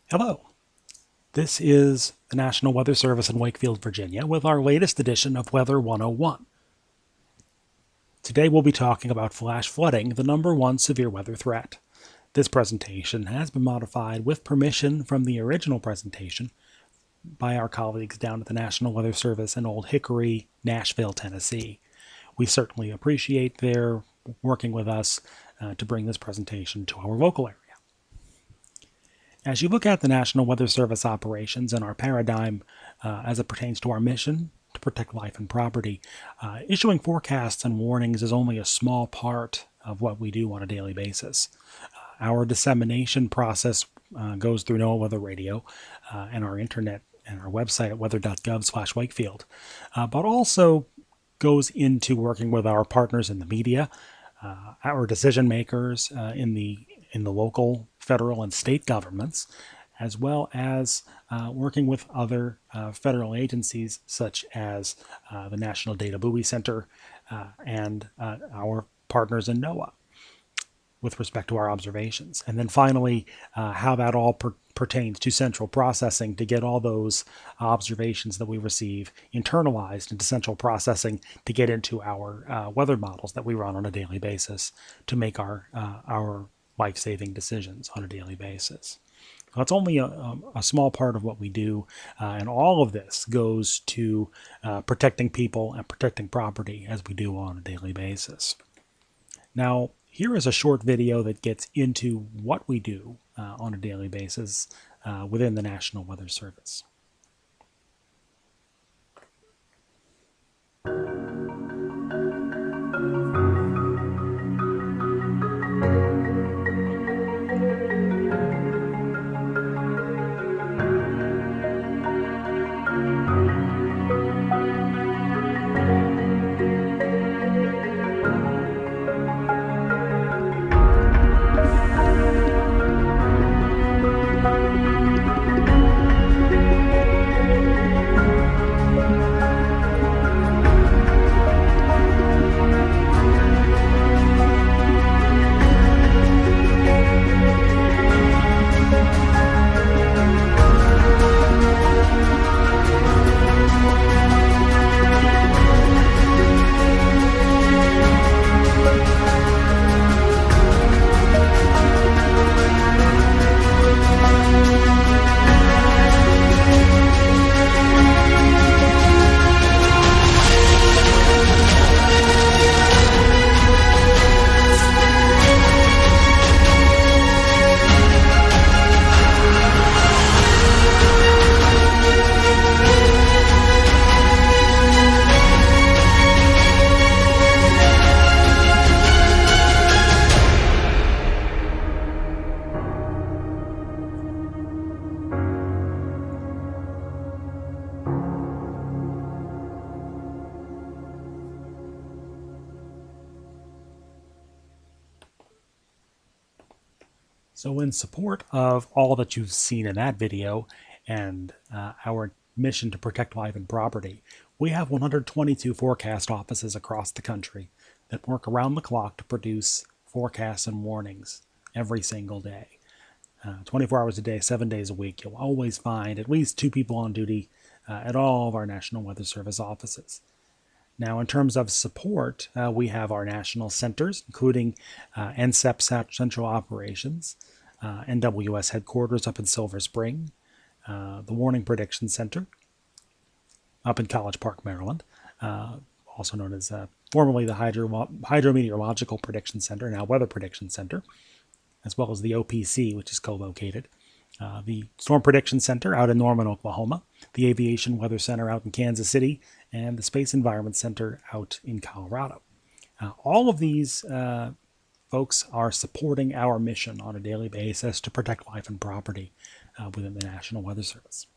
Hello, this is the National Weather Service in Wakefield, Virginia, with our latest edition of Weather 101. Today we'll be talking about flash flooding, the #1 severe weather threat. This presentation has been modified with permission from the original presentation by our colleagues down at the National Weather Service in Old Hickory, Nashville, Tennessee. We certainly appreciate their working with us to bring this presentation to our local area. As you look at the National Weather Service operations and our paradigm as it pertains to our mission to protect life and property, issuing forecasts and warnings is only a small part of what we do on a daily basis. Our dissemination process goes through NOAA Weather Radio and our internet and our website at weather.gov/Wakefield, but also goes into working with our partners in the media, our decision makers in the local, federal, and state governments, as well as working with other federal agencies such as the National Data Buoy Center and our partners in NOAA with respect to our observations. And then finally, how that all pertains to central processing to get all those observations that we receive internalized into central processing to get into our weather models that we run on a daily basis to make our life-saving decisions on a daily basis. So it's only a small part of what we do, and all of this goes to protecting people and protecting property as we do on a daily basis. Now, here is a short video that gets into what we do on a daily basis within the National Weather Service. So in support of all that you've seen in that video and our mission to protect life and property, we have 122 forecast offices across the country that work around the clock to produce forecasts and warnings every single day. 24 hours a day, 7 days a week, you'll always find at least 2 people on duty at all of our National Weather Service offices. Now, in terms of support, we have our national centers, including NCEP Central Operations, NWS headquarters up in Silver Spring, the Warning Prediction Center up in College Park, Maryland, also known as formerly the Hydrometeorological Prediction Center, now Weather Prediction Center, as well as the OPC, which is co-located. The Storm Prediction Center out in Norman, Oklahoma, the Aviation Weather Center out in Kansas City, and the Space Environment Center out in Colorado. All of these folks are supporting our mission on a daily basis to protect life and property within the National Weather Service.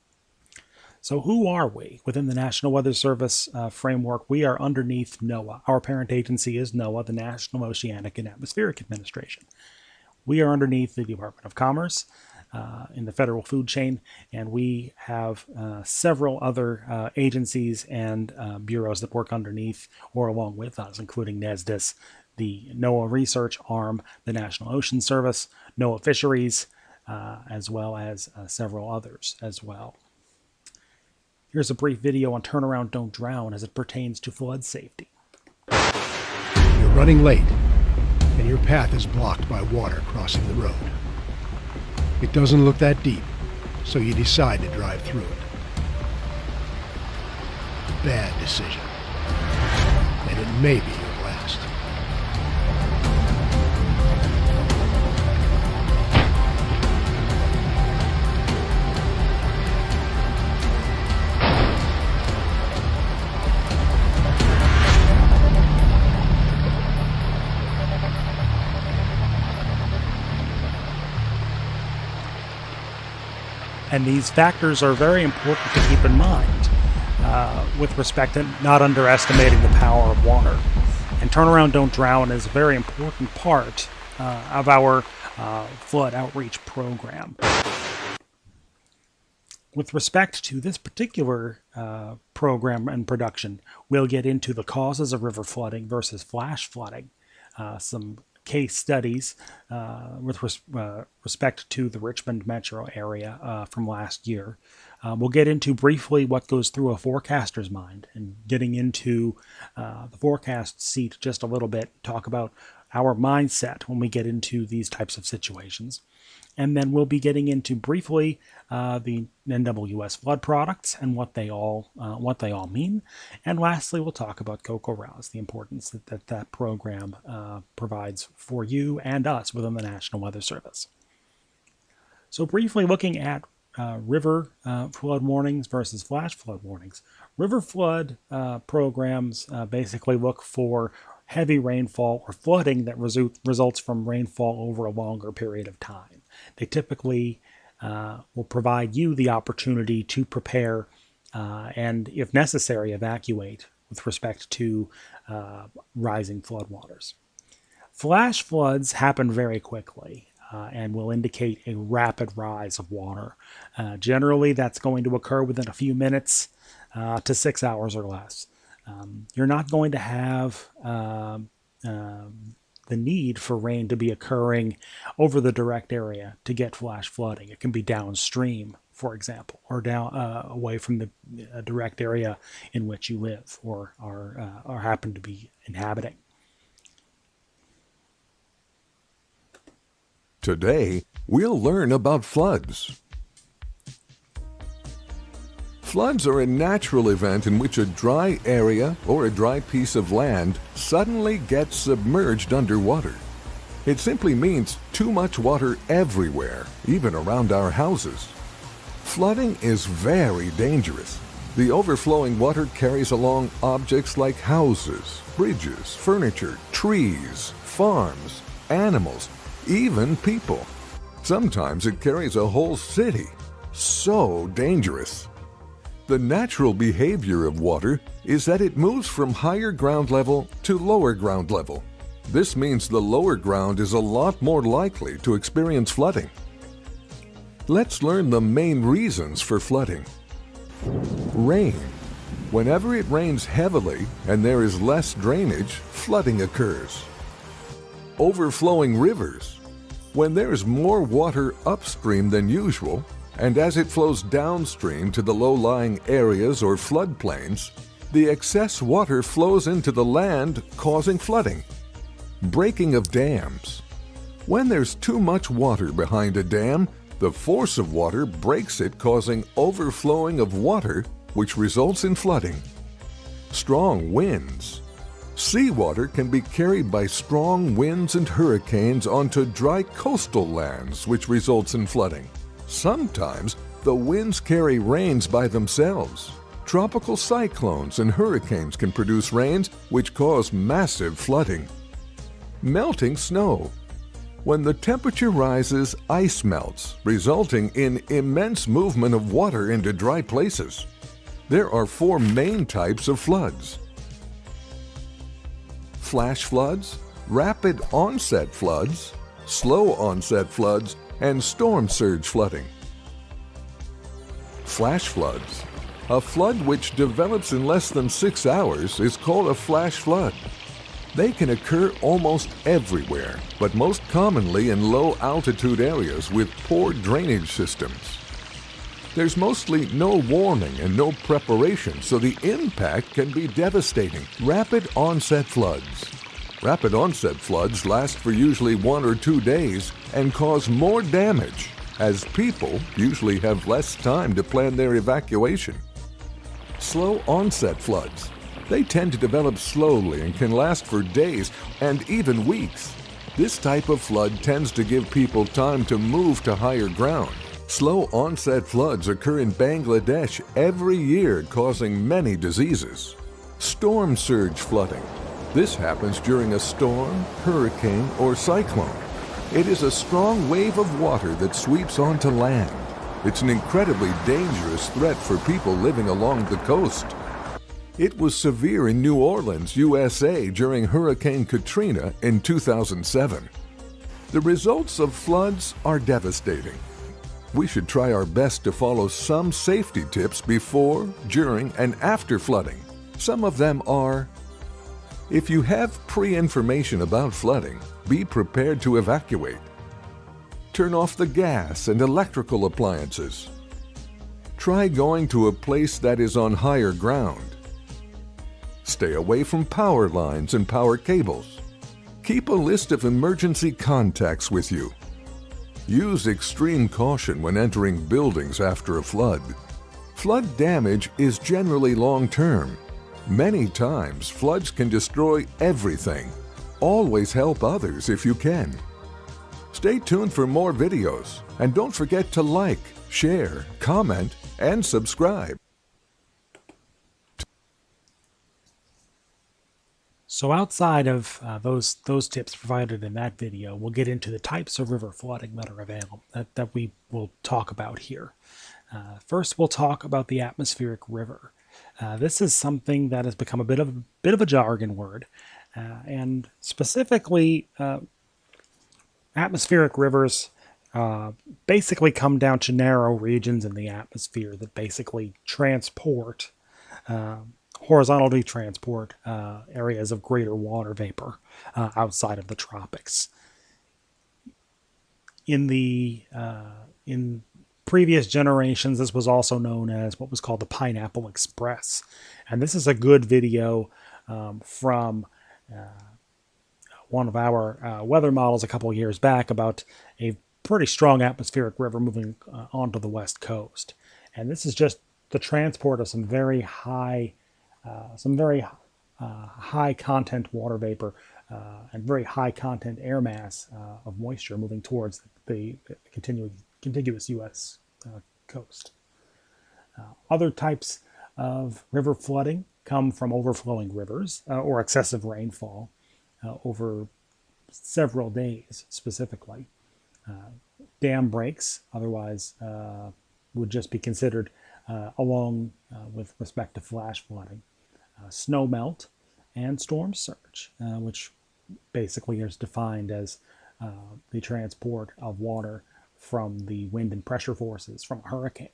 So who are we? Within the National Weather Service framework, we are underneath NOAA. Our parent agency is NOAA, the National Oceanic and Atmospheric Administration. We are underneath the Department of Commerce in the federal food chain, and we have several other agencies and bureaus that work underneath or along with us, including NESDIS, the NOAA Research Arm, the National Ocean Service, NOAA Fisheries, as well as several others as well. Here's a brief video on Turnaround Don't Drown as it pertains to flood safety. You're running late, and your path is blocked by water crossing the road. It doesn't look that deep, so you decide to drive through it. Bad decision. And it may be your last. And these factors are very important to keep in mind with respect to not underestimating the power of water. And Turnaround Don't Drown is a very important part of our flood outreach program. With respect to this particular program and production, we'll get into the causes of river flooding versus flash flooding, some case studies with respect to the Richmond metro area from last year. We'll get into briefly what goes through a forecaster's mind and getting into the forecast seat just a little bit, talk about our mindset when we get into these types of situations. And then we'll be getting into briefly the NWS flood products and what they all mean. And lastly, we'll talk about CoCoRaHS, the importance that program provides for you and us within the National Weather Service. So briefly looking at river flood warnings versus flash flood warnings. River flood programs basically look for heavy rainfall or flooding that results from rainfall over a longer period of time. They typically will provide you the opportunity to prepare and, if necessary, evacuate with respect to rising floodwaters. Flash floods happen very quickly and will indicate a rapid rise of water. Generally, that's going to occur within a few minutes to 6 hours or less. You're not going to have the need for rain to be occurring over the direct area to get flash flooding. It can be downstream, for example, or down away from the direct area in which you live or are happen to be inhabiting. Today, we'll learn about floods. Floods are a natural event in which a dry area or a dry piece of land suddenly gets submerged underwater. It simply means too much water everywhere, even around our houses. Flooding is very dangerous. The overflowing water carries along objects like houses, bridges, furniture, trees, farms, animals, even people. Sometimes it carries a whole city. So dangerous. The natural behavior of water is that it moves from higher ground level to lower ground level. This means the lower ground is a lot more likely to experience flooding. Let's learn the main reasons for flooding. Rain. Whenever it rains heavily and there is less drainage, flooding occurs. Overflowing rivers. When there is more water upstream than usual, and as it flows downstream to the low-lying areas or floodplains, the excess water flows into the land, causing flooding. Breaking of dams. When there's too much water behind a dam, the force of water breaks it, causing overflowing of water, which results in flooding. Strong winds. Seawater can be carried by strong winds and hurricanes onto dry coastal lands, which results in flooding. Sometimes the winds carry rains by themselves. Tropical cyclones and hurricanes can produce rains which cause massive flooding. Melting snow. When the temperature rises, ice melts, resulting in immense movement of water into dry places. There are 4 main types of floods. Flash floods, rapid onset floods, slow onset floods, and storm surge flooding. Flash floods. A flood which develops in less than 6 hours is called a flash flood. They can occur almost everywhere, but most commonly in low-altitude areas with poor drainage systems. There's mostly no warning and no preparation, so the impact can be devastating. Rapid onset floods. Rapid onset floods last for usually 1 or 2 days and cause more damage, as people usually have less time to plan their evacuation. Slow onset floods. They tend to develop slowly and can last for days and even weeks. This type of flood tends to give people time to move to higher ground. Slow onset floods occur in Bangladesh every year, causing many diseases. Storm surge flooding. This happens during a storm, hurricane, or cyclone. It is a strong wave of water that sweeps onto land. It's an incredibly dangerous threat for people living along the coast. It was severe in New Orleans, USA during Hurricane Katrina in 2007. The results of floods are devastating. We should try our best to follow some safety tips before, during, and after flooding. Some of them are: if you have pre-information about flooding, be prepared to evacuate. Turn off the gas and electrical appliances. Try going to a place that is on higher ground. Stay away from power lines and power cables. Keep a list of emergency contacts with you. Use extreme caution when entering buildings after a flood. Flood damage is generally long-term. Many times, floods can destroy everything. Always help others if you can. Stay tuned for more videos, and don't forget to like, share, comment, and subscribe. So outside of those tips provided in that video, we'll get into the types of river flooding that are available, that we will talk about here. First, we'll talk about the atmospheric river. This is something that has become a bit of a jargon word, and specifically, atmospheric rivers basically come down to narrow regions in the atmosphere that basically transport horizontally transport areas of greater water vapor outside of the tropics. In previous generations, this was also known as what was called the Pineapple Express, and this is a good video from one of our weather models a couple of years back about a pretty strong atmospheric river moving onto the west coast, and this is just the transport of some very high content water vapor and very high content air mass of moisture moving towards the contiguous U.S. Coast. Other types of river flooding come from overflowing rivers or excessive rainfall over several days specifically. Dam breaks, otherwise would just be considered along with respect to flash flooding. Snow melt and storm surge, which basically is defined as the transport of water from the wind and pressure forces from a hurricane.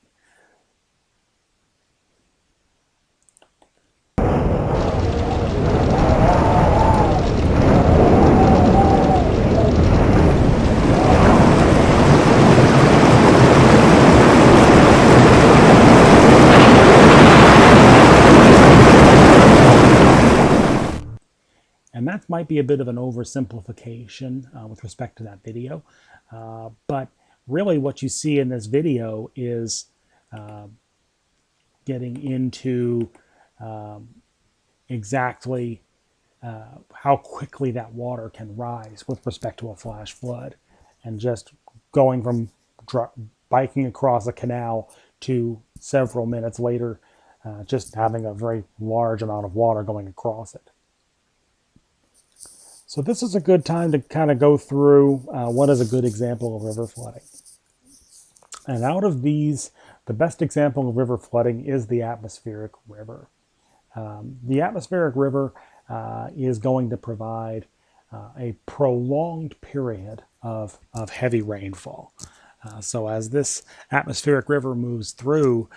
And that might be a bit of an oversimplification with respect to that video, but really what you see in this video is getting into exactly how quickly that water can rise with respect to a flash flood, and just going from biking across a canal to several minutes later just having a very large amount of water going across it. So this is a good time to kind of go through what is a good example of river flooding. And out of these, the best example of river flooding is the atmospheric river. The atmospheric river is going to provide a prolonged period of heavy rainfall. So as this atmospheric river moves through,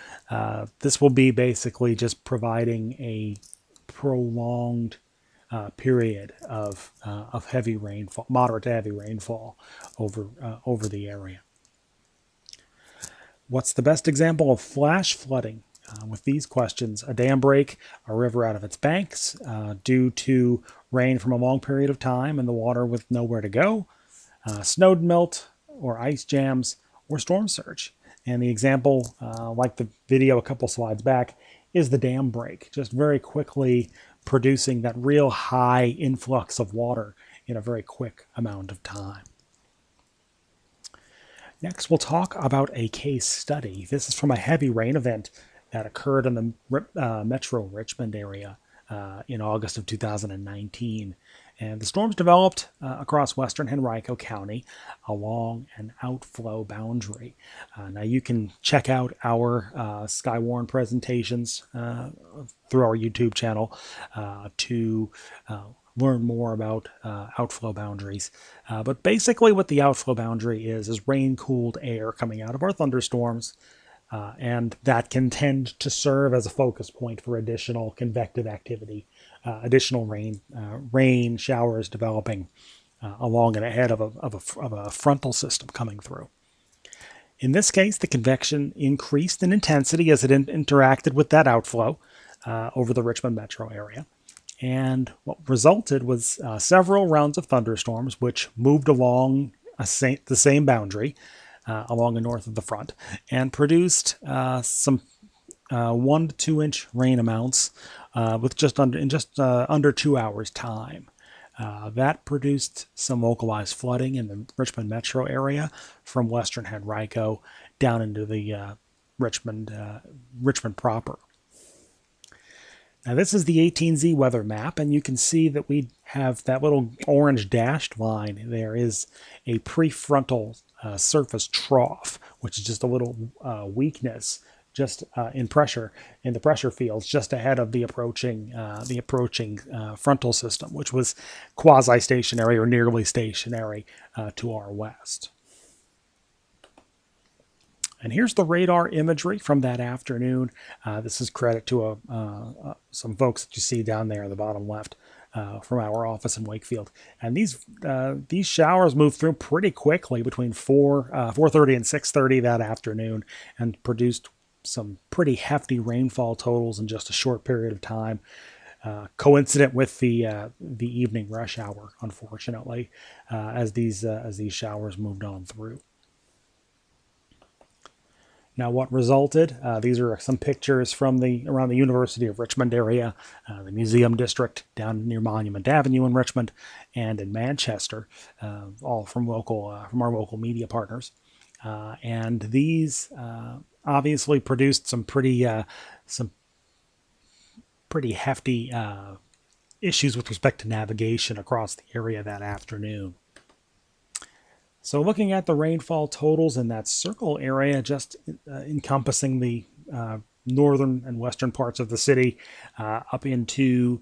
this will be basically just providing a prolonged period of heavy rainfall, moderate to heavy rainfall over the area. What's the best example of flash flooding? With these questions, a dam break, a river out of its banks due to rain from a long period of time and the water with nowhere to go, snow melt or ice jams, or storm surge. And the example, like the video a couple slides back, is the dam break, just very quickly producing that real high influx of water in a very quick amount of time. Next, we'll talk about a case study. This is from a heavy rain event that occurred in the Metro Richmond area in August of 2019. And the storms developed across western Henrico County along an outflow boundary. Now you can check out our Skywarn presentations through our YouTube channel to learn more about outflow boundaries. But basically what the outflow boundary is rain-cooled air coming out of our thunderstorms, and that can tend to serve as a focus point for additional convective activity, additional rain showers developing along and ahead of a frontal system coming through. In this case, the convection increased in intensity as it interacted with that outflow over the Richmond metro area. And what resulted was several rounds of thunderstorms, which moved along the same boundary, along the north of the front, and produced some 1 to 2 inch rain amounts with just under 2 hours time. That produced some localized flooding in the Richmond metro area from western Henrico down into the Richmond proper. Now this is the 18Z weather map, and you can see that we have that little orange dashed line. There is a prefrontal surface trough, which is just a little weakness just in the pressure fields just ahead of the approaching frontal system, which was quasi-stationary or nearly stationary to our west. And here's the radar imagery from that afternoon. This is credit to some folks that you see down there in the bottom left from our office in Wakefield. And these showers moved through pretty quickly between 4:30 and 6:30 that afternoon, and produced some pretty hefty rainfall totals in just a short period of time. Coincident with the evening rush hour, unfortunately, as these showers moved on through. Now, what resulted? These are some pictures from around the University of Richmond area, the Museum District down near Monument Avenue in Richmond, and in Manchester, all from our local media partners. And these obviously produced some pretty hefty issues with respect to navigation across the area that afternoon. So looking at the rainfall totals in that circle area, just encompassing the northern and western parts of the city, up into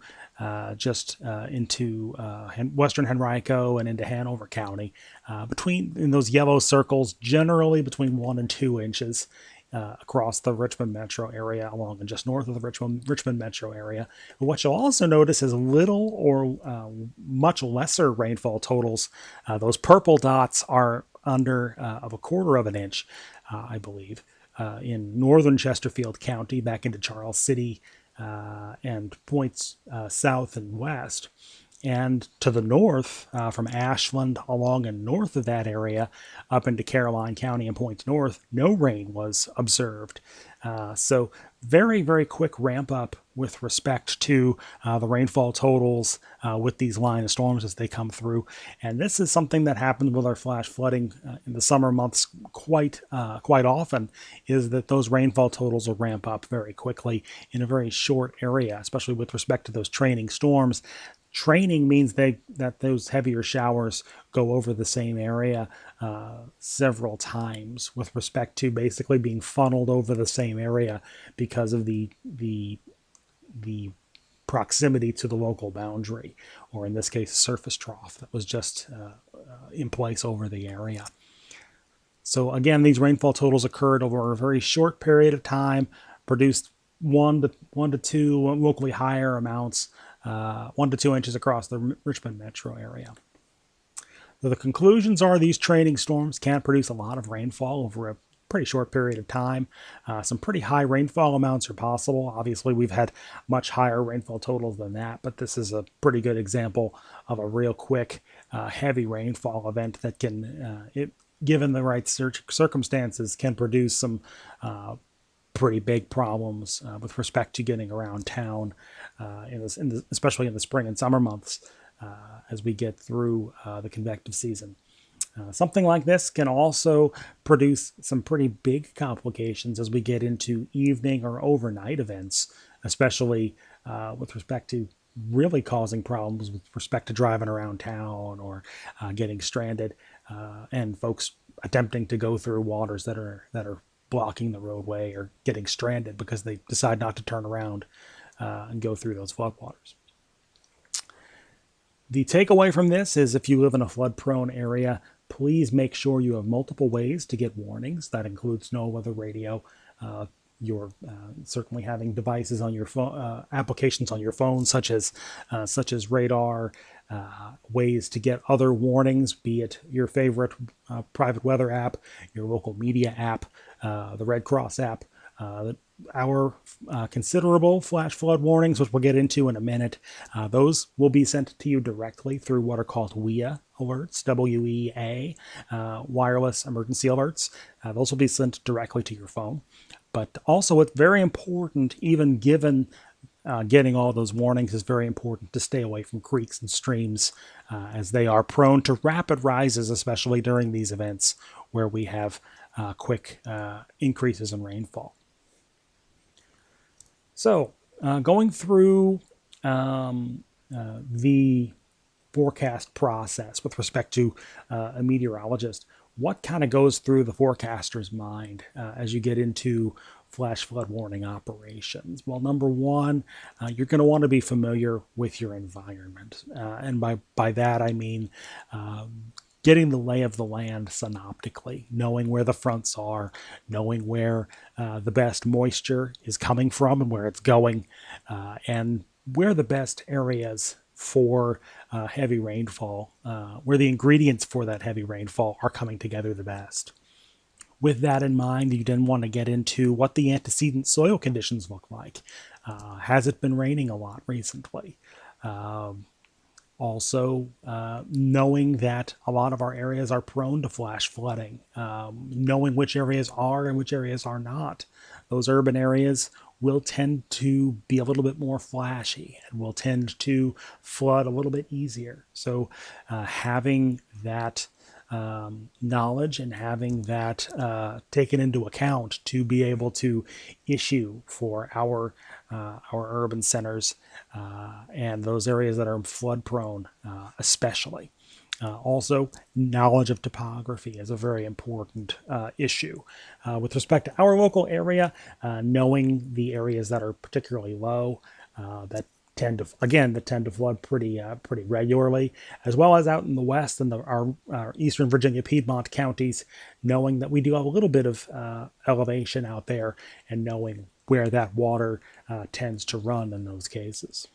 western Henrico and into Hanover County, in those yellow circles, generally between 1 and 2 inches across the Richmond metro area, along and just north of the Richmond metro area. But what you'll also notice is little or much lesser rainfall totals. Those purple dots are under of 1/4 of an inch, I believe, in northern Chesterfield County back into Charles City and points south and west. And to the north, from Ashland along and north of that area up into Caroline County and points north, no rain was observed. So very, very quick ramp up with respect to the rainfall totals with these line of storms as they come through. And this is something that happens with our flash flooding in the summer months quite often, is that those rainfall totals will ramp up very quickly in a very short area, especially with respect to those training storms. Training means that those heavier showers go over the same area several times with respect to basically being funneled over the same area because of the proximity to the local boundary, or in this case, surface trough that was just in place over the area. So again, these rainfall totals occurred over a very short period of time, produced 1 to 2 locally higher amounts 1 to 2 inches across the Richmond metro area. So the conclusions are these training storms can produce a lot of rainfall over a pretty short period of time. Some pretty high rainfall amounts are possible. Obviously, we've had much higher rainfall totals than that, but this is a pretty good example of a real quick, heavy rainfall event that can, given the right circumstances, can produce some pretty big problems with respect to getting around town, especially in the spring and summer months as we get through the convective season. Something like this can also produce some pretty big complications as we get into evening or overnight events, especially with respect to really causing problems with respect to driving around town or getting stranded, and folks attempting to go through waters that are blocking the roadway or getting stranded because they decide not to turn around and go through those floodwaters. The takeaway from this is if you live in a flood-prone area, please make sure you have multiple ways to get warnings. That includes snow weather radio. You're certainly having devices on your phone, applications on your phone, such as radar, ways to get other warnings, be it your favorite private weather app, your local media app, the Red Cross app. Our considerable flash flood warnings, which we'll get into in a minute, those will be sent to you directly through what are called WEA alerts, WEA, wireless emergency alerts. Those will be sent directly to your phone. But also, it's very important, even given getting all those warnings, is very important to stay away from creeks and streams as they are prone to rapid rises, especially during these events where we have quick increases in rainfall. So, going through the forecast process with respect to a meteorologist, what kind of goes through the forecaster's mind as you get into flash flood warning operations? Well, number one, you're going to want to be familiar with your environment. And by that, I mean getting the lay of the land synoptically, knowing where the fronts are, knowing where the best moisture is coming from and where it's going, and where the best areas for heavy rainfall, where the ingredients for that heavy rainfall are coming together the best. With that in mind, you then want to get into what the antecedent soil conditions look like. Has it been raining a lot recently? Also, knowing that a lot of our areas are prone to flash flooding, knowing which areas are and which areas are not. Those urban areas will tend to be a little bit more flashy and will tend to flood a little bit easier. So having that knowledge and having that taken into account to be able to issue for our urban centers and those areas that are flood prone especially. Also, knowledge of topography is a very important issue. With respect to our local area, knowing the areas that are particularly low, that tend to flood pretty regularly, as well as out in the west and our Eastern Virginia Piedmont counties, knowing that we do have a little bit of elevation out there and knowing where that water tends to run in those cases.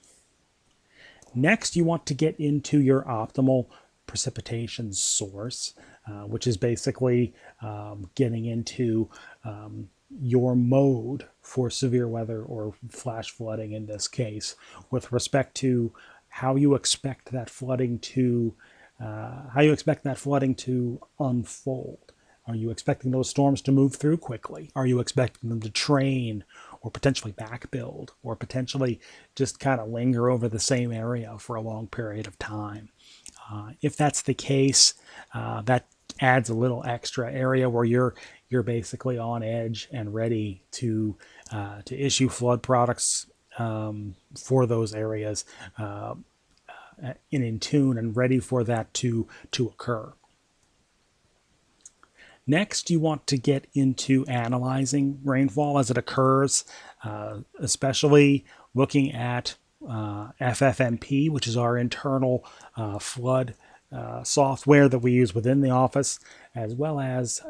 Next, you want to get into your optimal precipitation source, which is basically getting into your mode for severe weather or flash flooding in this case, with respect to how you expect that flooding to unfold. Are you expecting those storms to move through quickly? Are you expecting them to train or potentially backbuild or potentially just kind of linger over the same area for a long period of time? If that's the case, that adds a little extra area where you're basically on edge and ready to issue flood products for those areas in tune and ready for that to occur. Next, you want to get into analyzing rainfall as it occurs, especially looking at FFmpeg, which is our internal flood software that we use within the office, as well as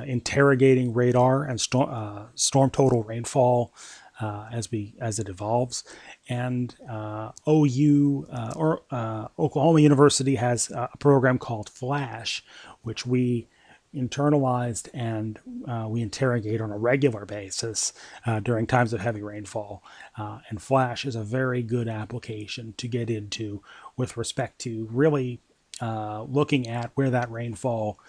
interrogating radar and storm total rainfall as it evolves. And Oklahoma University has a program called FLASH, which we internalized and we interrogate on a regular basis during times of heavy rainfall. And FLASH is a very good application to get into with respect to really looking at where that rainfall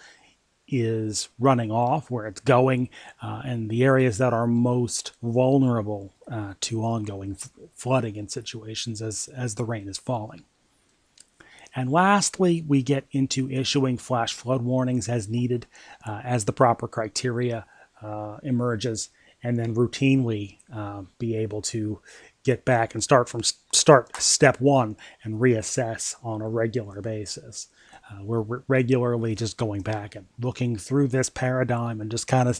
is running off, where it's going, and the areas that are most vulnerable to ongoing flooding in situations as the rain is falling. And lastly, we get into issuing flash flood warnings as needed, as the proper criteria emerges, and then routinely be able to get back and start step one and reassess on a regular basis. We're regularly just going back and looking through this paradigm and just kind of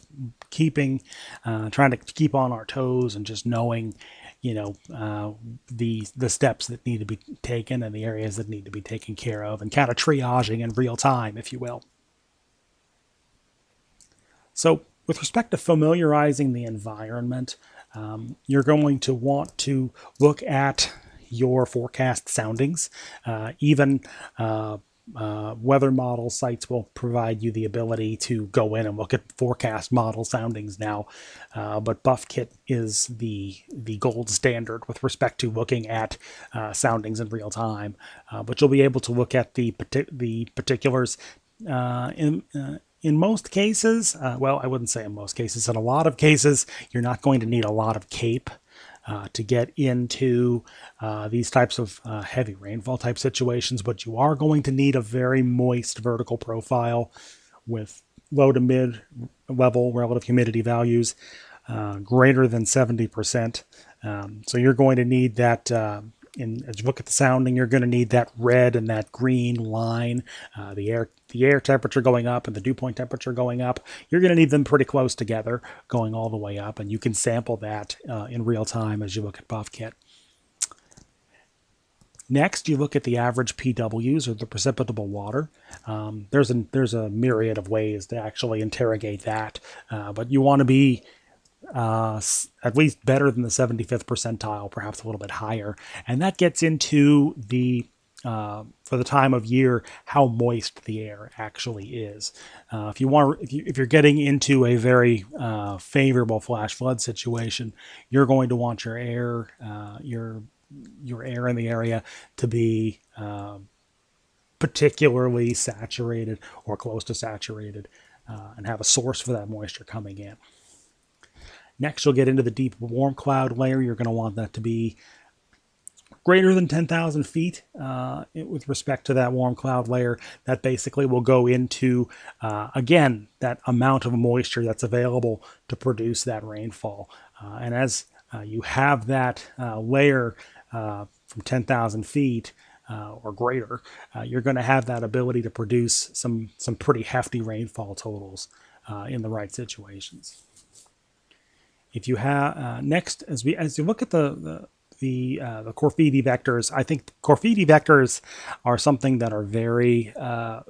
trying to keep on our toes and just knowing, the steps that need to be taken and the areas that need to be taken care of, and kind of triaging in real time, if you will. So with respect to familiarizing the environment, you're going to want to look at your forecast soundings. Even weather model sites will provide you the ability to go in and look at forecast model soundings now, but BuffKit is the gold standard with respect to looking at soundings in real time. But you'll be able to look at the particulars in most cases. Well, I wouldn't say in most cases. In a lot of cases, you're not going to need a lot of CAPE to get into these types of heavy rainfall type situations, but you are going to need a very moist vertical profile with low to mid level relative humidity values greater than 70%. So you're going to need that. As you look at the sounding, you're going to need that red and that green line, the air temperature going up and the dew point temperature going up. You're going to need them pretty close together, going all the way up, and you can sample that in real time as you look at BuffKit. Next, you look at the average PWs, or the precipitable water. There's a myriad of ways to actually interrogate that, but you want to be at least better than the 75th percentile, perhaps a little bit higher. And that gets into the for the time of year, how moist the air actually is. If you're getting into a very favorable flash flood situation, you're going to want your air in the area to be particularly saturated or close to saturated, and have a source for that moisture coming in. Next, you'll get into the deep warm cloud layer. You're going to want that to be greater than 10,000 feet with respect to that warm cloud layer. That basically will go into, again, that amount of moisture that's available to produce that rainfall. And as you have that layer from 10,000 feet or greater, you're going to have that ability to produce some pretty hefty rainfall totals in the right situations. If you have next, as you look at the Corfidi vectors, I think Corfidi vectors are something that are very,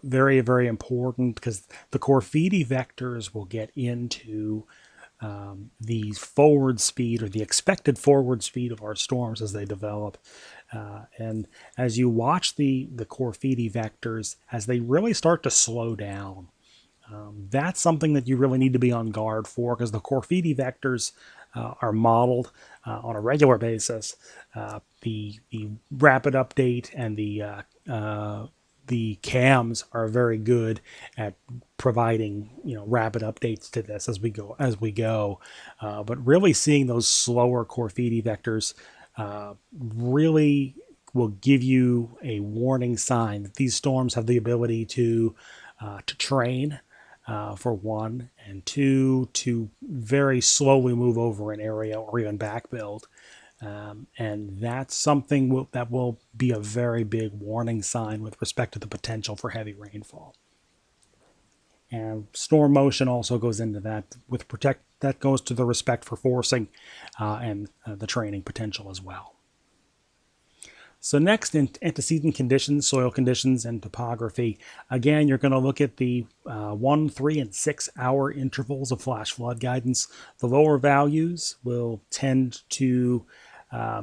very, very important, because the Corfidi vectors will get into the forward speed, or the expected forward speed of our storms as they develop. And as you watch the Corfidi vectors, as they really start to slow down, that's something that you really need to be on guard for, because the Corfidi vectors are modeled on a regular basis. The rapid update and the CAMs are very good at providing rapid updates to this as we go. But really seeing those slower Corfidi vectors really will give you a warning sign that these storms have the ability to train. For one, and two, to very slowly move over an area or even back build. And that's something that will be a very big warning sign with respect to the potential for heavy rainfall. And storm motion also goes into that. That goes to the respect for forcing and the training potential as well. So next, in antecedent conditions, soil conditions, and topography. Again, you're going to look at the 1, 3, and 6 hour intervals of flash flood guidance. The lower values will tend to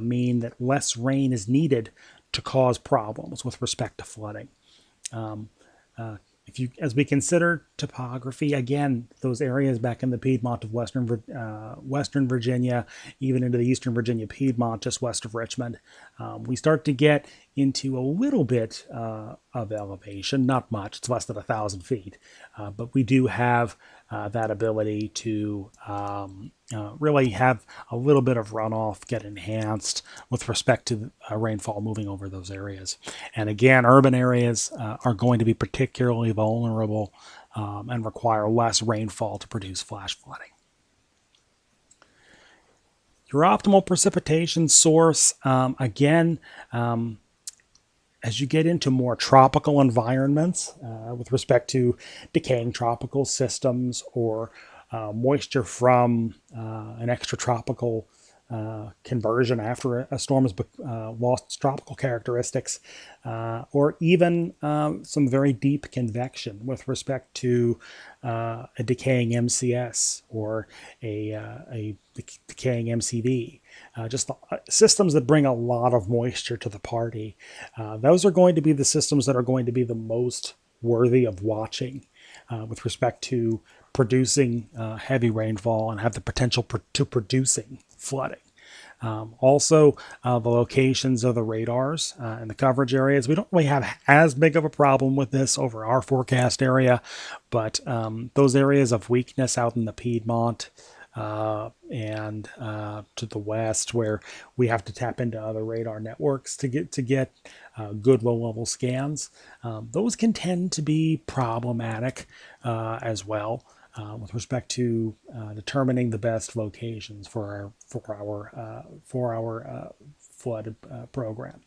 mean that less rain is needed to cause problems with respect to flooding. As we consider topography, again, those areas back in the Piedmont of Western Virginia, even into the Eastern Virginia Piedmont, just west of Richmond, we start to get into a little bit of elevation, not much, it's less than 1,000 feet, but we do have that ability to really have a little bit of runoff get enhanced with respect to rainfall moving over those areas. And again, urban areas are going to be particularly vulnerable and require less rainfall to produce flash flooding. Your optimal precipitation source, again, as you get into more tropical environments with respect to decaying tropical systems or moisture from an extratropical conversion after a storm has lost its tropical characteristics, or even some very deep convection with respect to a decaying MCS or a decaying MCV. Just systems that bring a lot of moisture to the party. Those are going to be the systems that are going to be the most worthy of watching with respect to producing heavy rainfall and have the potential to producing flooding. Also, the locations of the radars and the coverage areas. We don't really have as big of a problem with this over our forecast area, but those areas of weakness out in the Piedmont and to the west, where we have to tap into other radar networks to get good low-level scans, those can tend to be problematic as well. With respect to determining the best locations for our flood program.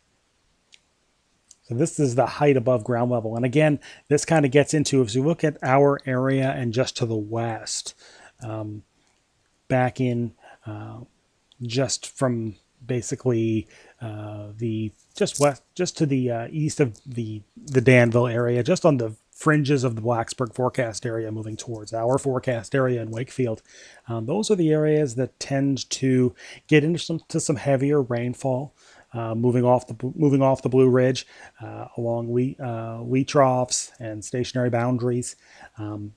So this is the height above ground level, and again, this kind of gets into, if you look at our area and just to the west, back in just from basically just to the east of the Danville area, just on the fringes of the Blacksburg forecast area moving towards our forecast area in Wakefield. Those are the areas that tend to get into some heavier rainfall, moving off the Blue Ridge along wheat troughs and stationary boundaries.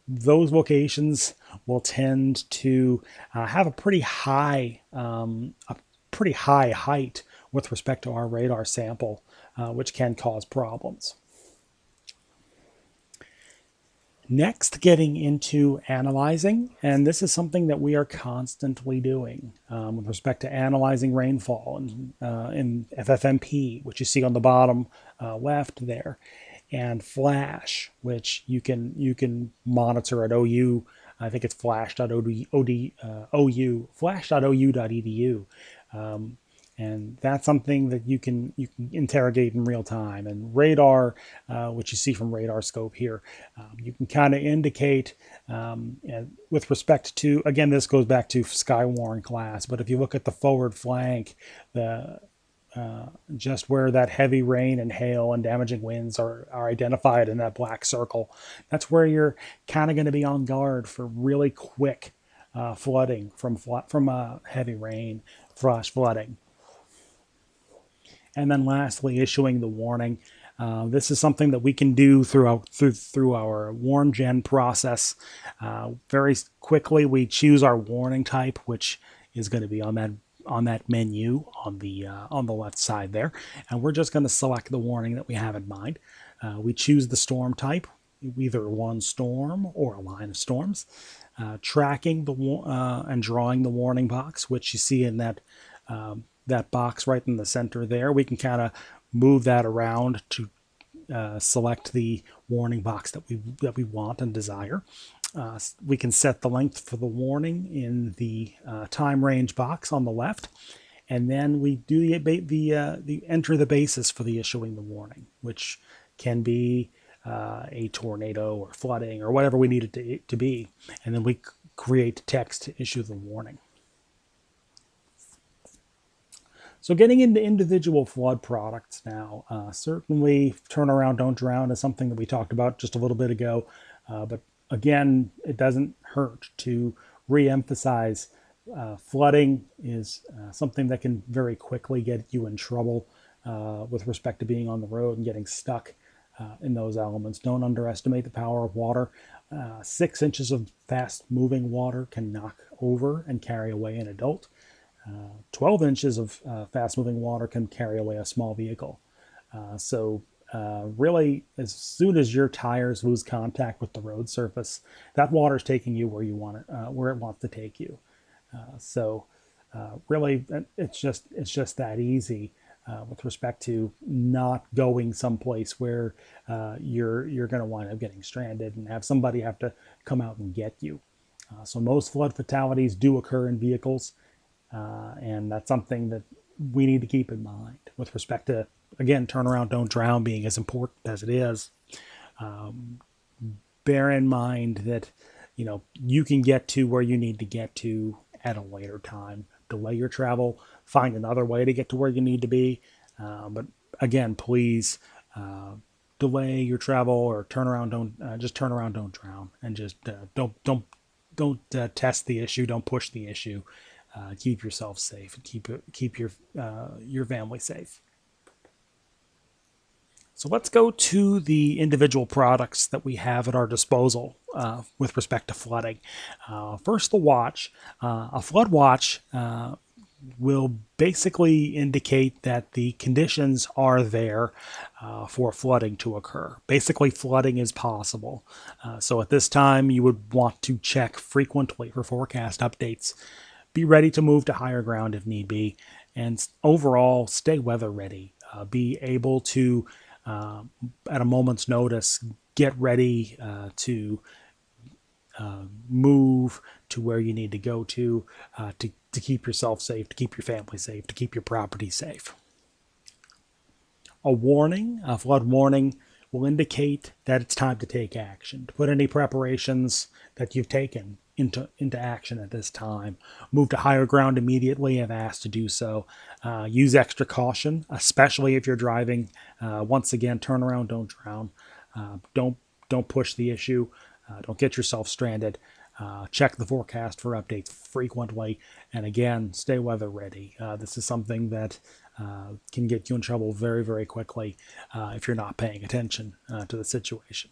Those locations will tend to have a pretty high height with respect to our radar sample, which can cause problems. Next, getting into analyzing, and this is something that we are constantly doing with respect to analyzing rainfall in FFMP, which you see on the bottom left there, and flash, which you can monitor at OU. I think it's flash.ou.edu. And that's something that you can interrogate in real time. And radar, which you see from radar scope here, you can kind of indicate with respect to, again, this goes back to Skywarn class, but if you look at the forward flank, just where that heavy rain and hail and damaging winds are identified in that black circle, that's where you're kind of going to be on guard for really quick flooding from heavy rain, flash flooding. And then lastly, issuing the warning. This is something that we can do through our warn gen process. Very quickly, we choose our warning type, which is going to be on that menu on the left side there, and we're just going to select the warning that we have in mind. We choose the storm type, either one storm or a line of storms. Tracking and drawing the warning box, which you see in that box right in the center there. We can kind of move that around to select the warning box that we want and desire. We can set the length for the warning in the time range box on the left, and then we do the enter the basis for the issuing the warning, which can be a tornado or flooding or whatever we need it to be, and then we create text to issue the warning. So getting into individual flood products now, certainly turn around, don't drown is something that we talked about just a little bit ago. But again, it doesn't hurt to re-emphasize flooding is something that can very quickly get you in trouble with respect to being on the road and getting stuck in those elements. Don't underestimate the power of water. 6 inches of fast moving water can knock over and carry away an adult. 12 inches of fast moving water can carry away a small vehicle. Really, as soon as your tires lose contact with the road surface, that water is taking you where you want it, where it wants to take you. Really, it's just that easy with respect to not going someplace where you're going to wind up getting stranded and have somebody have to come out and get you. So most flood fatalities do occur in vehicles. And that's something that we need to keep in mind with respect to, again, turn around, don't drown being as important as it is. Bear in mind that, you can get to where you need to get to at a later time. Delay your travel, find another way to get to where you need to be. But again, please delay your travel or turn around, don't drown, and just don't test the issue, don't push the issue. Keep yourself safe and keep your family safe. So let's go to the individual products that we have at our disposal with respect to flooding. First, the watch. A flood watch will basically indicate that the conditions are there for flooding to occur. Basically, flooding is possible. So at this time, you would want to check frequently for forecast updates. Be ready to move to higher ground if need be, and overall stay weather ready. Be able to, at a moment's notice, get ready to move to where you need to go to keep yourself safe, to keep your family safe, to keep your property safe. A flood warning, will indicate that it's time to take action, to put any preparations that you've taken into action at this time. Move to higher ground immediately if asked to do so. Use extra caution, especially if you're driving. Once again, turn around, don't drown. Don't push the issue. Don't get yourself stranded. Check the forecast for updates frequently. And again, stay weather ready. This is something that can get you in trouble very, very quickly if you're not paying attention to the situation.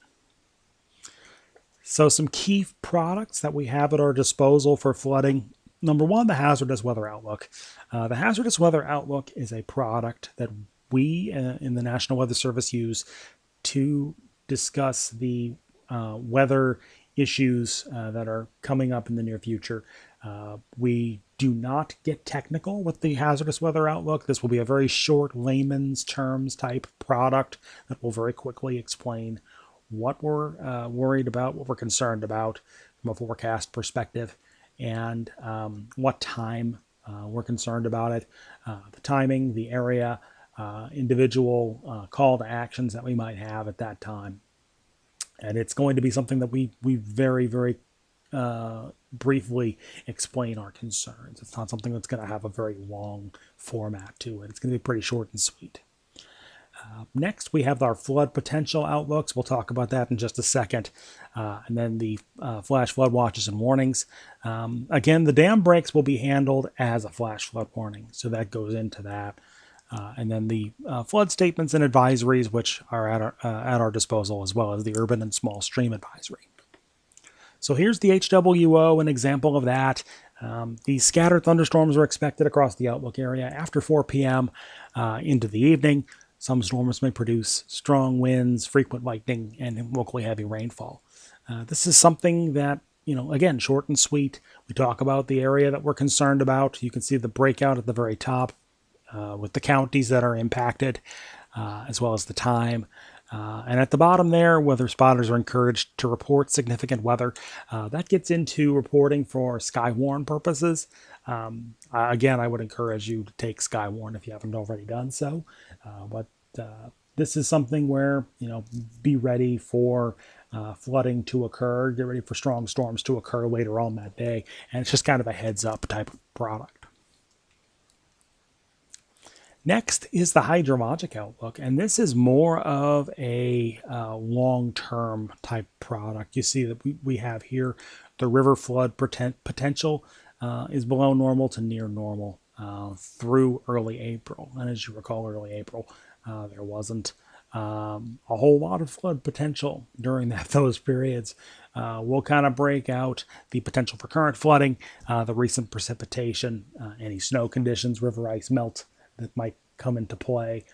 So some key products that we have at our disposal for flooding. Number one, the Hazardous Weather Outlook. The Hazardous Weather Outlook is a product that we in the National Weather Service use to discuss the weather issues that are coming up in the near future. We do not get technical with the Hazardous Weather Outlook. This will be a very short layman's terms type product that will very quickly explain what we're worried about, what we're concerned about from a forecast perspective, and what time we're concerned about it, the timing, the area, individual call to actions that we might have at that time. And it's going to be something that we very, very briefly explain our concerns. It's not something that's going to have a very long format to it. It's going to be pretty short and sweet. Next, we have our flood potential outlooks. We'll talk about that in just a second. And then the flash flood watches and warnings. Again, the dam breaks will be handled as a flash flood warning. So that goes into that. And then the flood statements and advisories, which are at our disposal, as well as the urban and small stream advisory. So here's the HWO, an example of that. These scattered thunderstorms are expected across the outlook area after 4 p.m. Into the evening. Some storms may produce strong winds, frequent lightning, and locally heavy rainfall. This is something that, again, short and sweet. We talk about the area that we're concerned about. You can see the breakout at the very top with the counties that are impacted, as well as the time. And at the bottom there, weather spotters are encouraged to report significant weather. That gets into reporting for Skywarn purposes. Again, I would encourage you to take Skywarn if you haven't already done so. But this is something where, be ready for flooding to occur. Get ready for strong storms to occur later on that day. And it's just kind of a heads up type of product. Next is the hydrologic outlook, and this is more of a long-term type product. You see that we have here the river flood potential is below normal to near normal through early April. And as you recall, early April, there wasn't a whole lot of flood potential during those periods. We'll kind of break out the potential for current flooding, the recent precipitation, any snow conditions, river ice melt that might come into play,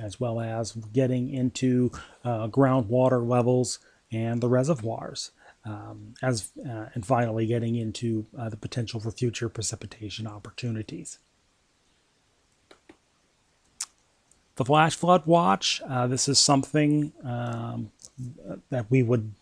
as well as getting into groundwater levels and the reservoirs, and finally getting into the potential for future precipitation opportunities. The flash flood watch, this is something that we would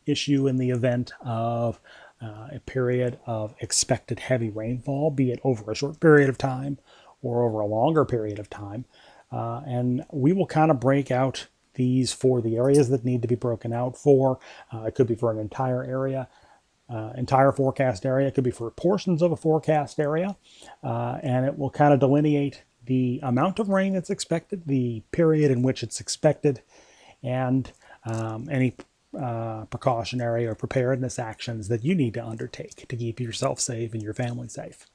issue in the event of a period of expected heavy rainfall, be it over a short period of time or over a longer period of time. And we will kind of break out these for the areas that need to be broken out for. It could be for an entire area, entire forecast area. It could be for portions of a forecast area. And it will kind of delineate the amount of rain that's expected, the period in which it's expected, and any precautionary or preparedness actions that you need to undertake to keep yourself safe and your family safe.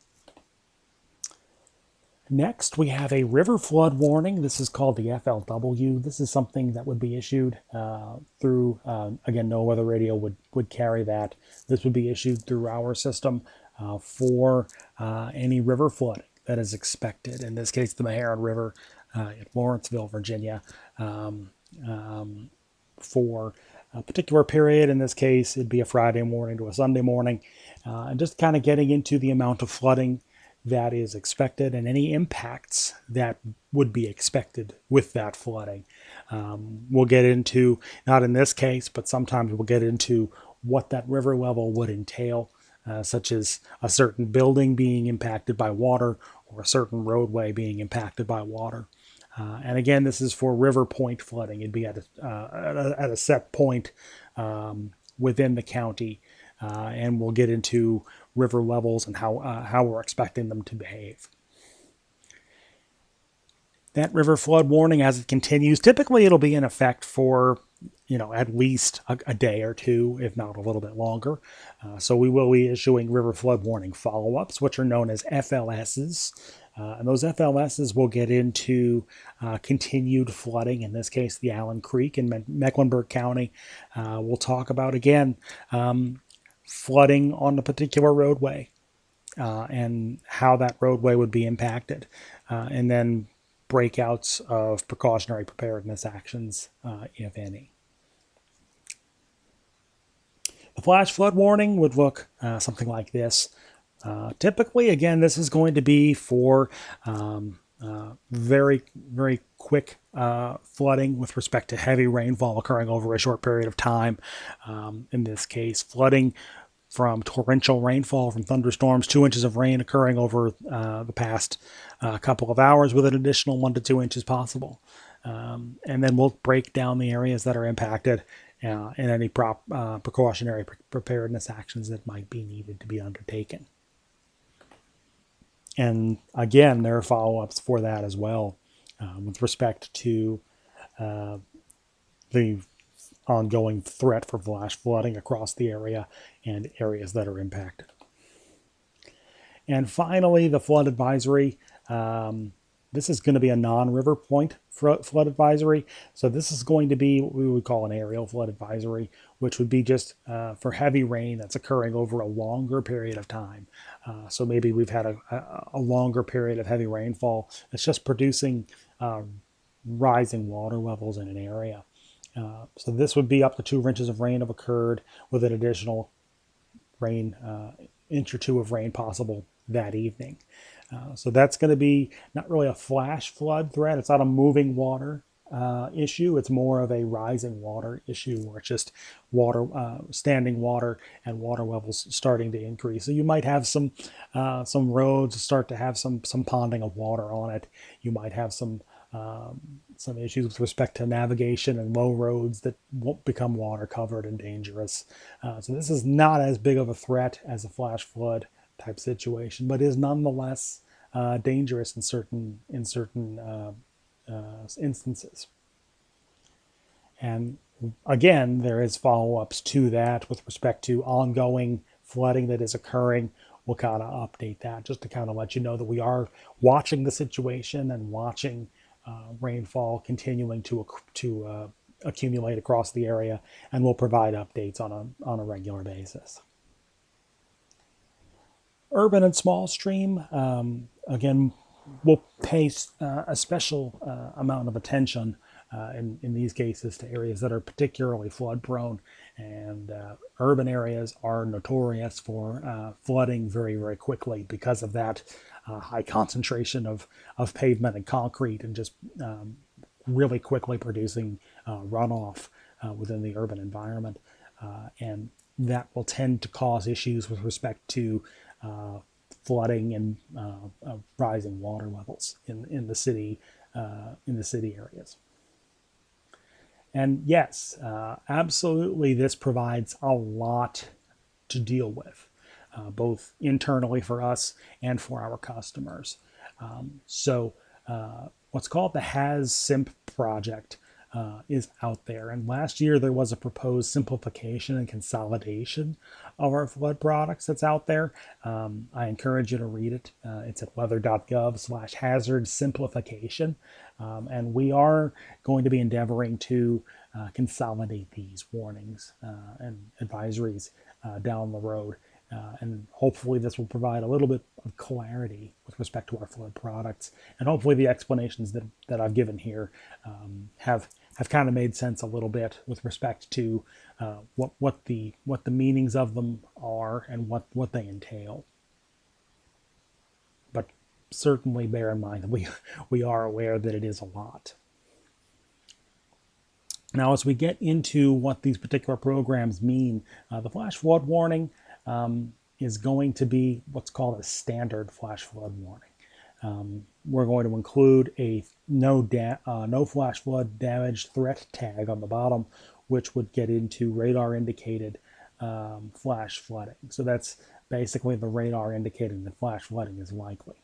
Next, we have a river flood warning. This is called the FLW. This is something that would be issued through, again, no weather radio would carry that. This would be issued through our system for any river flooding that is expected. In this case, the Meharon River at Lawrenceville, Virginia, for a particular period. In this case, it'd be a Friday morning to a Sunday morning, and just kind of getting into the amount of flooding that is expected and any impacts that would be expected with that flooding. We'll get into, not in this case, but sometimes we'll get into what that river level would entail, such as a certain building being impacted by water or a certain roadway being impacted by water. And again, this is for river point flooding. It'd be at a set point within the county, and we'll get into river levels and how we're expecting them to behave. That river flood warning, as it continues, typically it'll be in effect for at least a day or two, if not a little bit longer. So we will be issuing river flood warning follow-ups, which are known as FLSs. And those FLSs will get into continued flooding, in this case, the Allen Creek in Mecklenburg County. We'll talk about, again, flooding on a particular roadway and how that roadway would be impacted. And then breakouts of precautionary preparedness actions, if any. The flash flood warning would look something like this. Typically, again, this is going to be for very, very quick flooding with respect to heavy rainfall occurring over a short period of time. In this case, flooding from torrential rainfall from thunderstorms, 2 inches of rain occurring over the past couple of hours with an additional 1 to 2 inches possible. And then we'll break down the areas that are impacted and any precautionary preparedness actions that might be needed to be undertaken. And again, there are follow-ups for that as well with respect to the ongoing threat for flash flooding across the area and areas that are impacted. And finally, the flood advisory. This is going to be a non-river point flood advisory. So this is going to be what we would call an aerial flood advisory, which would be just for heavy rain that's occurring over a longer period of time. So maybe we've had a longer period of heavy rainfall that's just producing rising water levels in an area. So this would be up to 2 inches of rain have occurred with an additional rain, inch or two of rain possible that evening. So that's going to be not really a flash flood threat. It's not a moving water issue. It's more of a rising water issue, where it's just water, standing water and water levels starting to increase. So you might have some roads start to have some ponding of water on it. You might have some issues with respect to navigation and low roads that won't become water covered and dangerous. So this is not as big of a threat as a flash flood type situation, but is nonetheless dangerous in certain instances. And again, there is follow-ups to that with respect to ongoing flooding that is occurring. We'll kind of update that just to kind of let you know that we are watching the situation and watching rainfall continuing to accumulate across the area, and we'll provide updates on a regular basis. Urban and small stream, again, we'll pay a special amount of attention in these cases to areas that are particularly flood prone, and urban areas are notorious for flooding very, very quickly because of that high concentration of pavement and concrete, and just really quickly producing runoff within the urban environment. And that will tend to cause issues with respect to flooding and rising water levels in the city areas. And yes, absolutely, this provides a lot to deal with, both internally for us and for our customers. So what's called the HazSimp project is out there. And last year there was a proposed simplification and consolidation of our flood products that's out there. I encourage you to read it. It's at weather.gov/hazard simplification. And we are going to be endeavoring to consolidate these warnings and advisories down the road. And hopefully this will provide a little bit of clarity with respect to our flood products. And hopefully the explanations that I've given here have kind of made sense a little bit with respect to what the meanings of them are and what they entail. But certainly bear in mind that we are aware that it is a lot. Now, as we get into what these particular programs mean, the flash flood warning is going to be what's called a standard flash flood warning. We're going to include a no flash flood damage threat tag on the bottom, which would get into radar indicated flash flooding. So that's basically the radar indicating that flash flooding is likely.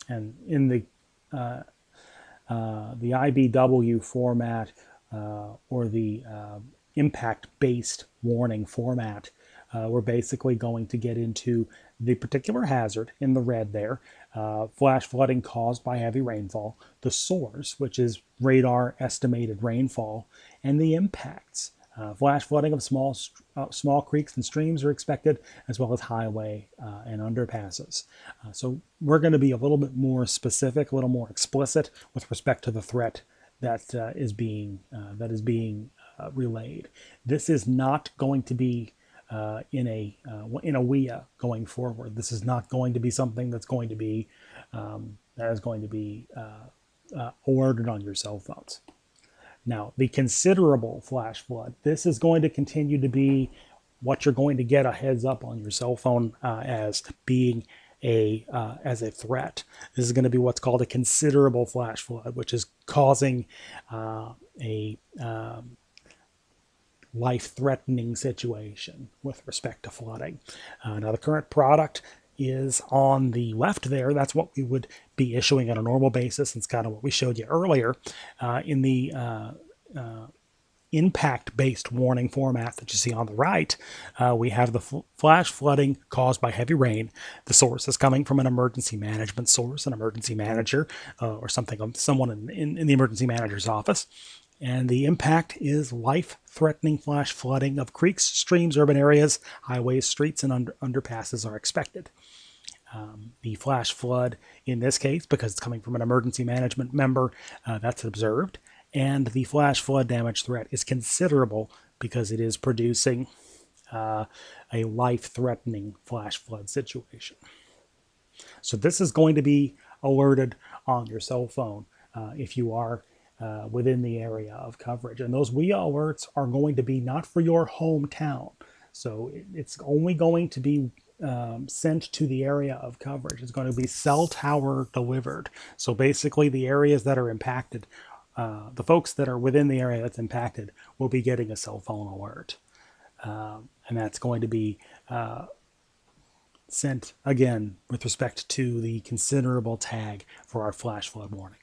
And in the IBW format or the impact-based warning format, we're basically going to get into the particular hazard in the red there, flash flooding caused by heavy rainfall, the source, which is radar estimated rainfall, and the impacts. Flash flooding of small creeks and streams are expected, as well as highway and underpasses. So we're going to be a little bit more specific, a little more explicit with respect to the threat that is being relayed. This is not going to be in a WIA going forward. This is not going to be something that's going to be alerted on your cell phones. Now, the considerable flash flood, this is going to continue to be what you're going to get a heads up on your cell phone as being as a threat. This is going to be what's called a considerable flash flood, which is causing a life-threatening situation with respect to flooding. Now, the current product is on the left there. That's what we would be issuing on a normal basis. It's kind of what we showed you earlier in the impact-based warning format that you see on the right. We have the flash flooding caused by heavy rain. The source is coming from an emergency management source, an emergency manager, or someone in the emergency manager's office. And the impact is life-threatening flash flooding of creeks, streams, urban areas, highways, streets, and underpasses are expected. The flash flood in this case, because it's coming from an emergency management member, that's observed. And the flash flood damage threat is considerable because it is producing a life-threatening flash flood situation. So this is going to be alerted on your cell phone if you are within the area of coverage. And those WIA alerts are going to be not for your hometown. So it's only going to be sent to the area of coverage. It's going to be cell tower delivered. So basically the areas that are impacted, the folks that are within the area that's impacted will be getting a cell phone alert. And that's going to be sent again with respect to the considerable tag for our flash flood warning.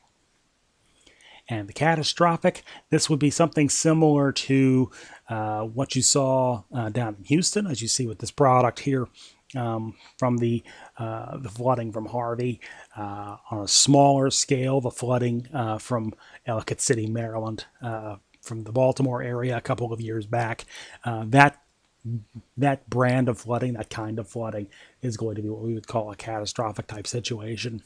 And the catastrophic, this would be something similar to what you saw down in Houston, as you see with this product here from the flooding from Harvey. On a smaller scale, the flooding from Ellicott City, Maryland, from the Baltimore area a couple of years back. That brand of flooding, that kind of flooding, is going to be what we would call a catastrophic type situation.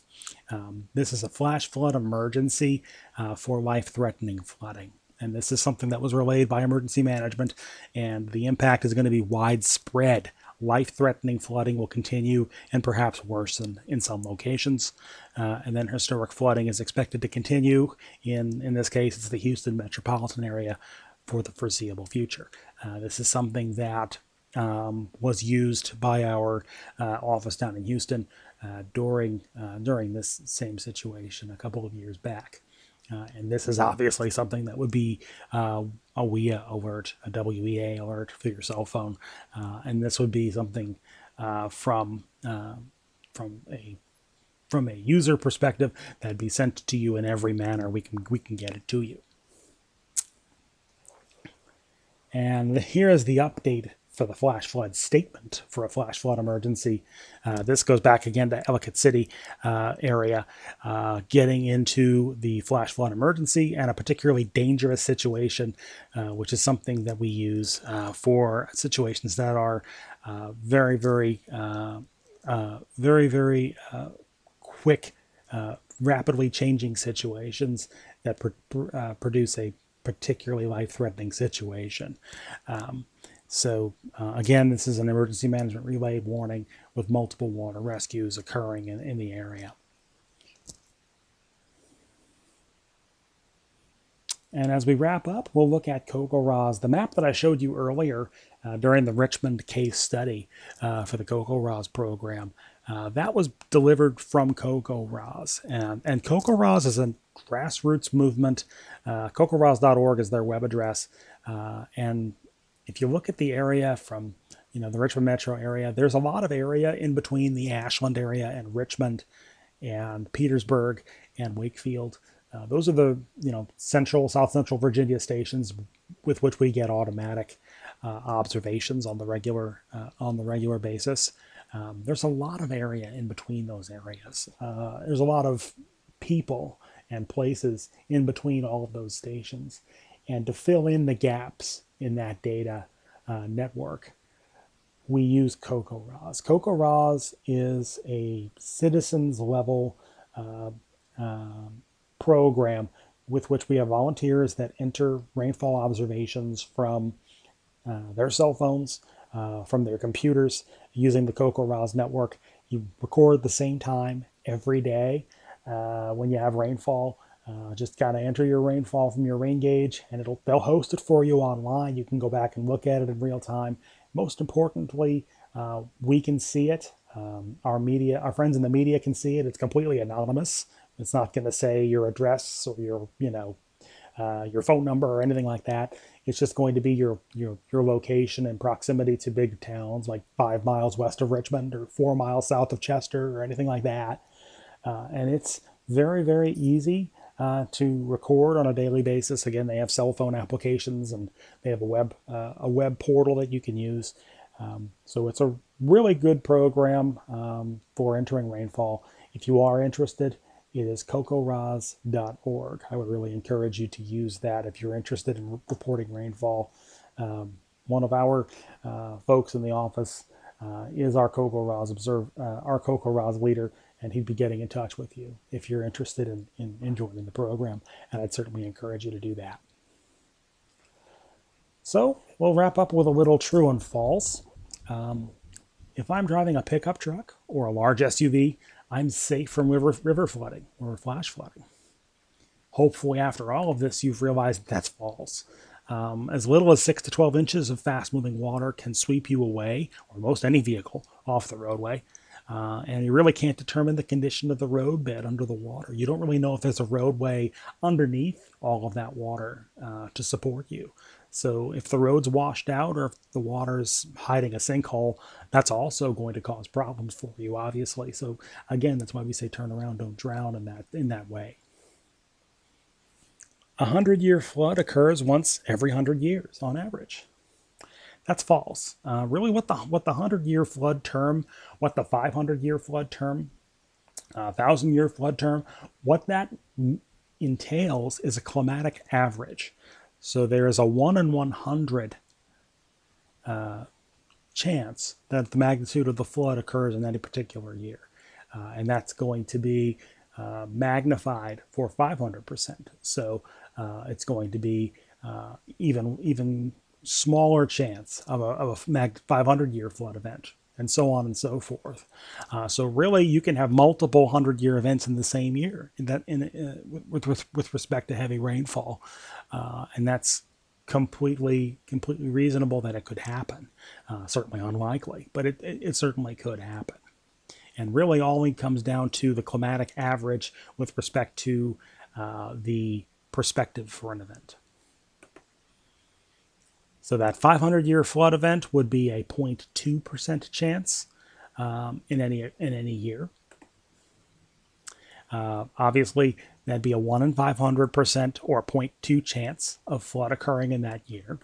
This is a flash flood emergency for life-threatening flooding. And this is something that was relayed by emergency management, and the impact is going to be widespread. Life-threatening flooding will continue and perhaps worsen in some locations. And then historic flooding is expected to continue. In this case, it's the Houston metropolitan area for the foreseeable future. This is something that was used by our office down in Houston during this same situation a couple of years back. And this is obviously something that would be a WEA alert, a WEA alert for your cell phone, and this would be something from a user perspective that'd be sent to you in every manner we can get it to you. And here is the update for the flash flood statement for a flash flood emergency. This goes back again to Ellicott City area, getting into the flash flood emergency and a particularly dangerous situation, which is something that we use for situations that are very quick, rapidly changing situations that produce a particularly life-threatening situation. So again, this is an emergency management relay warning with multiple water rescues occurring in the area. And as we wrap up, we'll look at CoCoRaHS, the map that I showed you earlier during the Richmond case study for the CoCoRaHS program. That was delivered from CoCoRaHS. And CoCoRaHS is a grassroots movement. CoCoRaHS.org is their web address. And if you look at the area from the Richmond metro area, there's a lot of area in between the Ashland area and Richmond and Petersburg and Wakefield. Those are the South Central Virginia stations with which we get automatic observations on the regular basis. There's a lot of area in between those areas. There's a lot of people and places in between all of those stations. And to fill in the gaps in that data network, we use CoCoRaHS. CoCoRaHS is a citizens level program with which we have volunteers that enter rainfall observations from their cell phones, from their computers, using the CoCoRaHS network. You record the same time every day when you have rainfall. Just got to enter your rainfall from your rain gauge, and they'll host it for you online. You can go back and look at it in real time. Most importantly, we can see it. Our friends in the media can see it. It's completely anonymous. It's not going to say your address or your phone number or anything like that. It's just going to be your location and proximity to big towns like 5 miles west of Richmond or 4 miles south of Chester or anything like that. And it's very, very easy to record on a daily basis. Again, they have cell phone applications and they have a web portal that you can use. So it's a really good program for entering rainfall. If you are interested, it is CoCoRaHS.org. I would really encourage you to use that if you're interested in reporting rainfall. One of our folks in the office is our CoCoRaHS leader, and he'd be getting in touch with you if you're interested in joining the program, and I'd certainly encourage you to do that. So we'll wrap up with a little true and false. If I'm driving a pickup truck or a large SUV, I'm safe from river flooding or flash flooding. Hopefully after all of this, you've realized that's false. As little as 6 to 12 inches of fast-moving water can sweep you away, or most any vehicle, off the roadway. And you really can't determine the condition of the roadbed under the water. You don't really know if there's a roadway underneath all of that water to support you. So if the road's washed out or if the water's hiding a sinkhole, that's also going to cause problems for you, obviously. So again, that's why we say turn around, don't drown in that way. 100-year flood occurs once every 100 years on average. That's false. Really, what the 100-year flood term, what the 500-year flood term, 1,000-year flood term, what that entails is a climatic average. So there is a 1 in 100 chance that the magnitude of the flood occurs in any particular year. And that's going to be magnified for 500%. So it's going to be even smaller chance of a 500-year flood event, and so on and so forth. So really, you can have multiple 100-year events in the same year with respect to heavy rainfall, and that's completely reasonable that it could happen. Certainly unlikely, but it certainly could happen. And really, all it comes down to the climatic average with respect to the perspective for an event. So that 500-year flood event would be a 0.2% chance in any year. Obviously, that'd be a 1 in 500% or 0.2 chance of flood occurring in that year.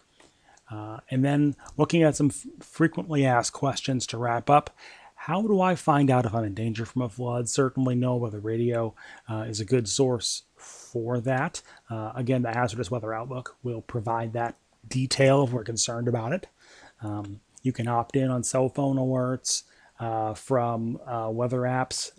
And then looking at some frequently asked questions to wrap up. How do I find out if I'm in danger from a flood? Certainly NOAA, the radio, is a good source for that. Again, the Hazardous Weather Outlook will provide that detail if we're concerned about it. You can opt in on cell phone alerts from weather apps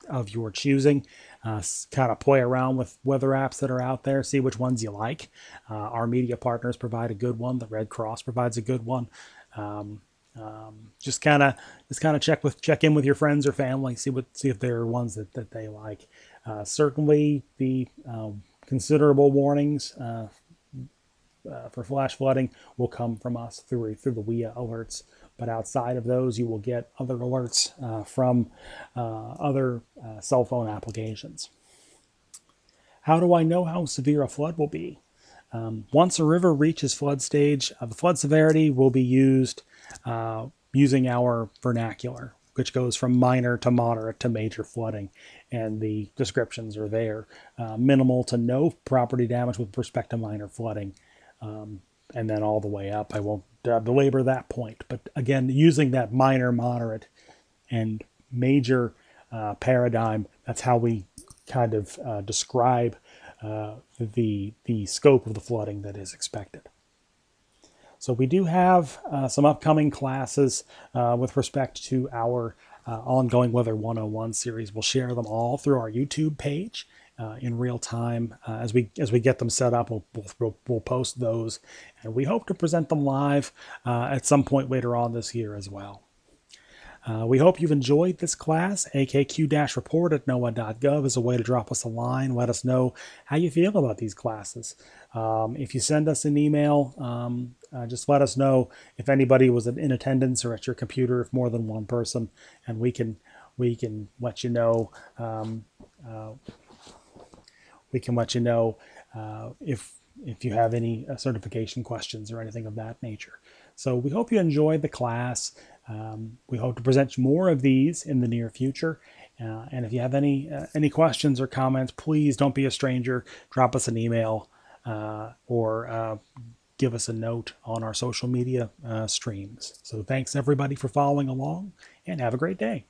of your choosing. Kind of play around with weather apps that are out there, see which ones you like. Our media partners provide a good one. The Red Cross provides a good one. Just kind of check in with your friends or family, see if there are ones that they like. Certainly, the considerable warnings for flash flooding will come from us through the WIA alerts. But outside of those, you will get other alerts from other cell phone applications. How do I know how severe a flood will be? Once a river reaches flood stage, the flood severity will be used using our vernacular, which goes from minor to moderate to major flooding. And the descriptions are there. Minimal to no property damage with respect to minor flooding. And then all the way up. I won't belabor that point. But again, using that minor, moderate, and major paradigm, that's how we kind of describe the scope of the flooding that is expected. So we do have some upcoming classes with respect to our ongoing Weather 101 series. We'll share them all through our YouTube page in real time. As we get them set up, we'll post those, and we hope to present them live at some point later on this year as well. We hope you've enjoyed this class. AKQ-report@noaa.gov is a way to drop us a line. Let us know how you feel about these classes. If you send us an email, just let us know if anybody was in attendance or at your computer, if more than one person, and we can let you know. We can let you know if you have any certification questions or anything of that nature. So we hope you enjoyed the class. We hope to present more of these in the near future. And if you have any questions or comments, please don't be a stranger. Drop us an email or give us a note on our social media streams. So thanks everybody for following along, and have a great day.